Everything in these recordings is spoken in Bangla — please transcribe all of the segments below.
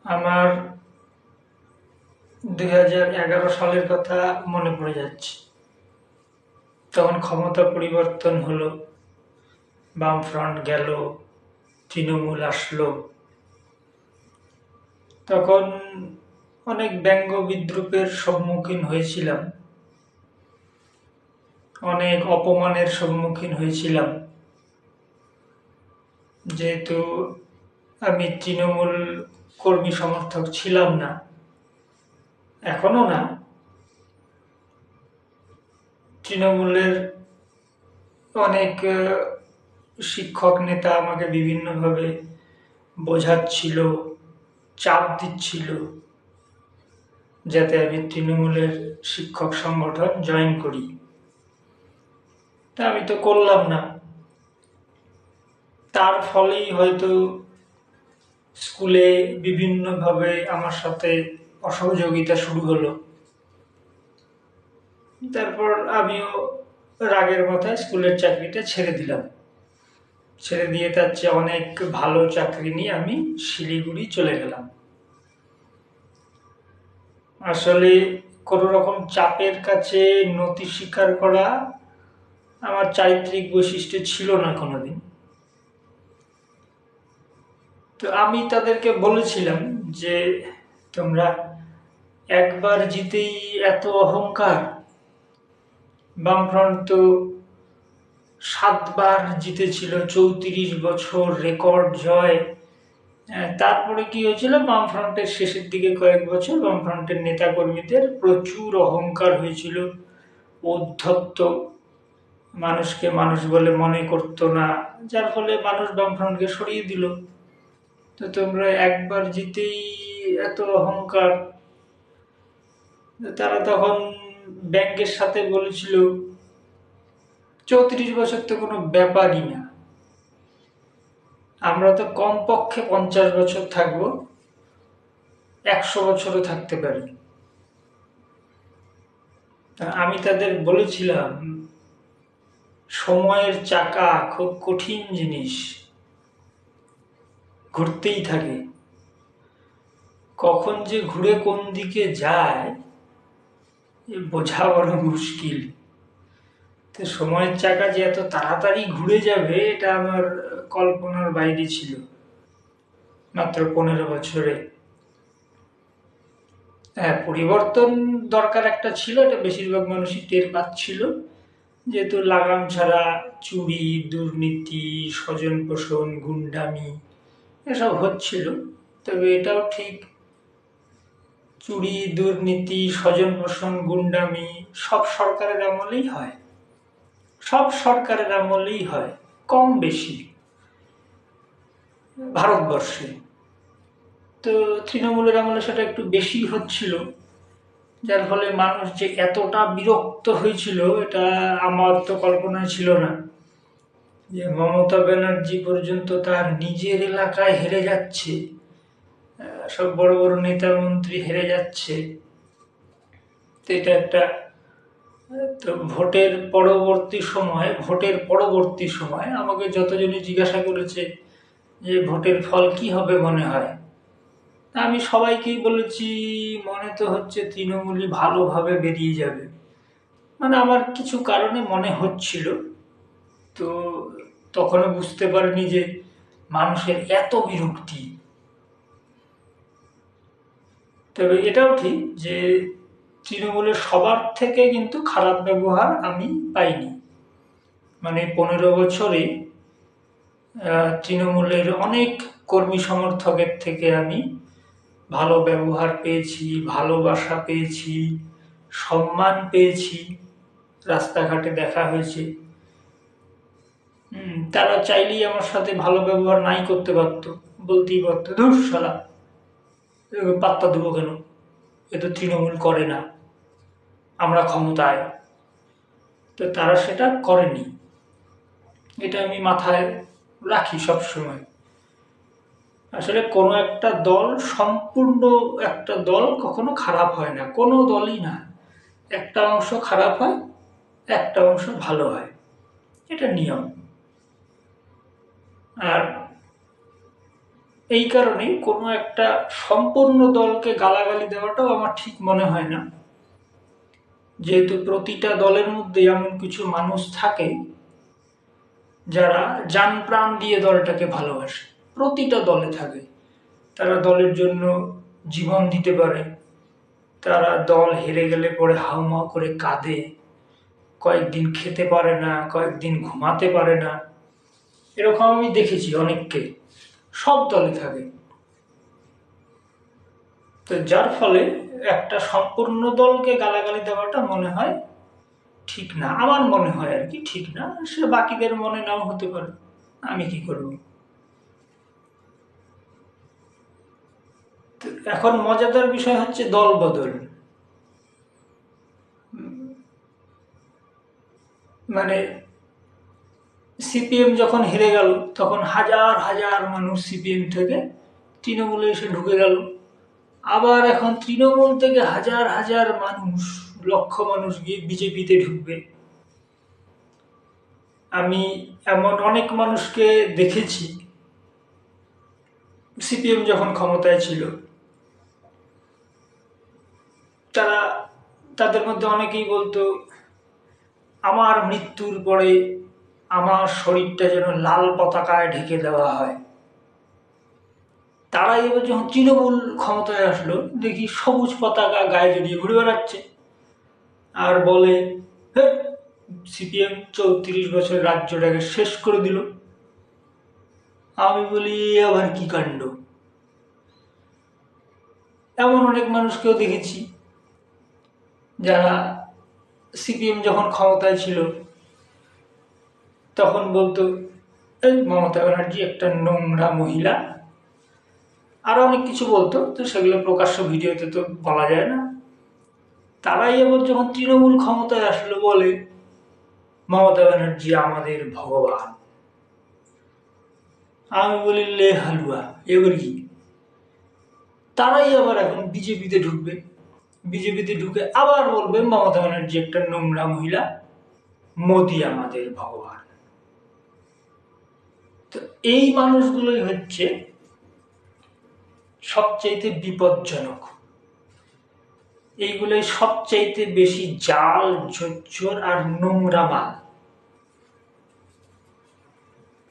আমার 2011 সালের কথা মনে পড়ে যাচ্ছে। তখন ক্ষমতা পরিবর্তন হলো, বামফ্রন্ট গেল, তৃণমূল আসলো। তখন অনেক ব্যঙ্গ বিদ্রূপের সম্মুখীন হয়েছিলাম, অনেক অপমানের সম্মুখীন হয়েছিলাম, যেহেতু আমি তৃণমূল কর্মী সমর্থক ছিলাম না, এখনো না। তৃণমূলের অনেক শিক্ষক নেতা আমাকে বিভিন্নভাবে বোঝাচ্ছিল, চাপ দিচ্ছিল যাতে আমি তৃণমূলের শিক্ষক সংগঠন জয়েন করি। তা আমি তো করলাম না। তার ফলেই হয়তো স্কুলে বিভিন্নভাবে আমার সাথে অসহযোগিতা শুরু হলো। তারপর আমিও রাগের মাথায় স্কুলের চাকরিটা ছেড়ে দিলাম। ছেড়ে দিয়ে তার চেয়ে অনেক ভালো চাকরি নিয়ে আমি শিলিগুড়ি চলে গেলাম। আসলে কোনো রকম চাপের কাছে নতি স্বীকার করা আমার চারিত্রিক বৈশিষ্ট্য ছিল না কোনোদিন। তো আমি তাদেরকে বলেছিলাম যে তোমরা একবার জিতেই এত অহংকার। বামফ্রন্ট তো 7 বার জিতেছিল, 34 বছর রেকর্ড জয়। তারপরে কি হয়েছিল, বামফ্রন্টের শেষের দিকে কয়েক বছর বামফ্রন্টের নেতাকর্মীদের প্রচুর অহংকার হয়েছিল, ঔদ্ধত্য, মানুষকে মানুষ বলে মনে করতো না, যার ফলে মানুষ বামফ্রন্টকে সরিয়ে দিল। তো তোমরা একবার জিতেই এত অহংকার। তারা তখন ব্যাংকের সাথে বলেছিল 34 বছর তো কোনো ব্যাপারই না, আমরা তো কমপক্ষে 50 বছর থাকবো, 100 বছরও থাকতে পারি। আমি তাদের বলেছিলাম সময়ের চাকা খুব কঠিন জিনিস, ঘুরতেই থাকে, কখন যে ঘুরে কোন দিকে যায় বোঝা বড় মুশকিল। তো সময়ের চাকা যে এত তাড়াতাড়ি ঘুরে যাবে এটা আমার কল্পনার বাইরে ছিল মাত্র 15 বছরে। হ্যাঁ, পরিবর্তন দরকার একটা ছিল, এটা বেশিরভাগ মানুষই টের পাচ্ছিল, যেহেতু লাগাম ছাড়া চুরি, দুর্নীতি, স্বজন পোষণ, গুন্ডামি এসব হচ্ছিল। তবে এটাও ঠিক, চুরি, দুর্নীতি, স্বজন পোষণ, গুন্ডামি সব সরকারের আমলেই হয়, সব সরকারের আমলেই হয়, কম বেশি ভারতবর্ষে। তো তৃণমূলের আমলে সেটা একটু বেশি হচ্ছিল, যার ফলে মানুষ যে এতটা বিরক্ত হয়েছিল এটা আমার তো কল্পনায় ছিল না, যে মমতা ব্যানার্জি পর্যন্ত তার নিজের এলাকায় হেরে যাচ্ছে, সব বড় বড় নেতা মন্ত্রী হেরে যাচ্ছে। তো এটা একটা, তো ভোটের পরবর্তী সময় আমাকে যতজনই জিজ্ঞাসা করেছে যে ভোটের ফল কি হবে মনে হয়, আমি সবাইকেই বলেছি মনে তো হচ্ছে তৃণমূলই ভালোভাবে বেরিয়ে যাবে। মানে আমার কিছু কারণে মনে হচ্ছিল। তো তখনও বুঝতে পারিনি যে মানুষের এত বিরক্তি। তবে এটাও ঠিক যে তৃণমূলের সবার থেকে কিন্তু খারাপ ব্যবহার আমি পাইনি। মানে 15 বছরে তৃণমূলের অনেক কর্মী সমর্থকের থেকে আমি ভালো ব্যবহার পেয়েছি, ভালোবাসা পেয়েছি, সম্মান পেয়েছি, রাস্তাঘাটে দেখা হয়েছে। তারা চাইলেই আমার সাথে ভালো ব্যবহার নাই করতে পারতো, বলতেই পারতো ধুর শালা, একে পাত্তা দেবো কেন, এ তো তৃণমূল করে না, আমরা ক্ষমতায়। তো তারা সেটা করেনি, এটা আমি মাথায় রাখি সবসময়। আসলে কোনো একটা দল, সম্পূর্ণ একটা দল কখনো খারাপ হয় না, কোনো দলই না। একটা অংশ খারাপ হয়, একটা অংশ ভালো হয়, এটা নিয়ম। আর এই কারণে কোনো একটা সম্পূর্ণ দলকে গালাগালি দেওয়াটাও আমার ঠিক মনে হয় না, যেহেতু প্রতিটা দলের মধ্যে এমন কিছু মানুষ থাকে যারা জান প্রাণ দিয়ে দলটাকে ভালোবাসে। প্রতিটা দলে থাকে, তারা দলের জন্য জীবন দিতে পারে, তারা দল হেরে গেলে পরে হাউমাউ করে কাঁদে, কয়েকদিন খেতে পারে না, কয়েকদিন ঘুমাতে পারে না। এরকম আমি দেখেছি অনেককে, সব দলে থাকে। তো যার ফলে একটা সম্পূর্ণ দলকে গালাগালি দেওয়াটা মনে হয় ঠিক না, আমার মনে হয় আর কি ঠিক না। সে বাকিদের মনে নাও হতে পারে, আমি কি করব। এখন মজাদার বিষয় হচ্ছে দল বদল। মানে সিপিএম যখন হেরে গেল তখন হাজার হাজার মানুষ সিপিএম থেকে তৃণমূলে এসে ঢুকে গেল। আবার এখন তৃণমূল থেকে হাজার হাজার মানুষ, লক্ষ মানুষ গিয়ে বিজেপিতে ঢুকবে। আমি এমন অনেক মানুষকে দেখেছি, সিপিএম যখন ক্ষমতায় ছিল তাদের মধ্যে অনেকেই বলতো আমার মৃত্যুর পরে আমার শরীরটা যেন লাল পতাকায় ঢেকে দেওয়া হয়। তারা এবার যখন তৃণমূল ক্ষমতায় আসলো দেখি সবুজ পতাকা গায়ে জড়িয়ে ঘুরে বেড়াচ্ছে আর বলে সিপিএম 34 বছর রাজ্যটাকে শেষ করে দিল। আমি বলি আবার কি কাণ্ড। এমন অনেক মানুষকেও দেখেছি যারা সিপিএম যখন ক্ষমতায় ছিল তখন বলতো এই মমতা ব্যানার্জি একটা নোংরা মহিলা, আরো অনেক কিছু বলতো, তো সেগুলো প্রকাশ্য ভিডিওতে তো বলা যায় না। তারাই এবার যখন তৃণমূল ক্ষমতায় আসলো বলে মমতা ব্যানার্জি আমাদের ভগবান। আমি বলি লে হালুয়া, এবার কি? তারাই আবার এখন বিজেপিতে ঢুকবে, বিজেপিতে ঢুকে আবার বলবে মমতা ব্যানার্জি একটা নোংরা মহিলা, মোদি আমাদের ভগবান। তো এই মানুষগুলোই হচ্ছে সবচাইতে বিপজ্জনক, এইগুলোই সবচাইতে বেশি জাল, জোচ্চোর আর নোংরা মাল।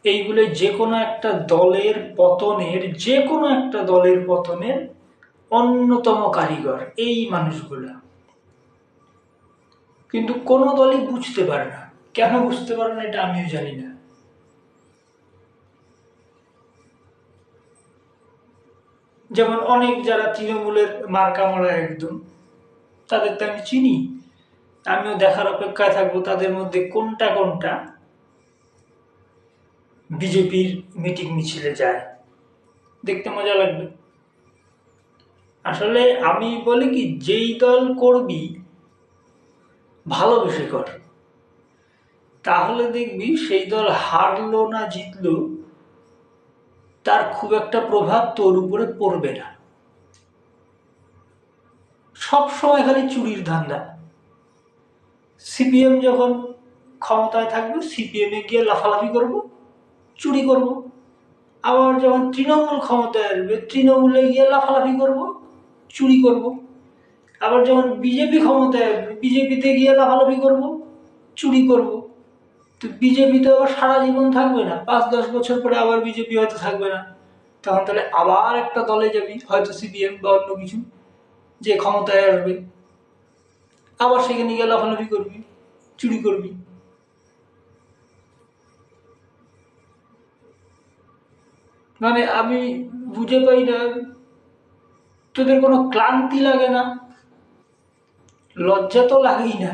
এইগুলো যে কোনো একটা দলের পতনের অন্যতম কারিগর এই মানুষগুলা। কিন্তু কোনো দলই বুঝতে পারে না, কেন বুঝতে পারে না এটা আমিও জানি না। যেমন অনেক যারা তৃণমূলের মার্কা মারা একদম, তাদের তো আমি চিনি, আমিও দেখার অপেক্ষায় থাকবো তাদের মধ্যে কোনটা কোনটা বিজেপির মিটিং মিছিলে যায়, দেখতে মজা লাগবে। আসলে আমি বলি কি, যেই দল করবি ভালোবেসে কর, তাহলে দেখবি সেই দল হারলো না জিতলো তার খুব একটা প্রভাব তোর উপরে পড়বে না। সব সময় খালি চুরির ধান্দা। সিপিএম যখন ক্ষমতায় থাকবে সিপিএম এ গিয়ে লাফালাফি করব, চুরি করব। আবার যখন তৃণমূল ক্ষমতায় আসবে তৃণমূলে গিয়ে লাফালাফি করব, চুরি করব। আবার যখন বিজেপি ক্ষমতায় আসবে বিজেপিতে গিয়ে লাফালাফি করব, চুরি করব। তো বিজেপি তো আবার সারা জীবন থাকবে না, 5-10 বছর পরে আবার বিজেপি হয়তো থাকবে না, তখন তাহলে আবার একটা দলে যাবি, হয়তো সিপিএম বা অন্য কিছু, যে ক্ষমতায় আসবে, আবার সেখানে গিয়ে লাফালাফি করবি, চুরি করবি। মানে আমি বুঝে পাই না, তোদের কোনো ক্লান্তি লাগে না? লজ্জা তো লাগেই না।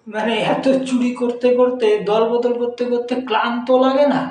মানে এত চুরি করতে করতে, দল বদল করতে করতে ক্লান্ত লাগে না?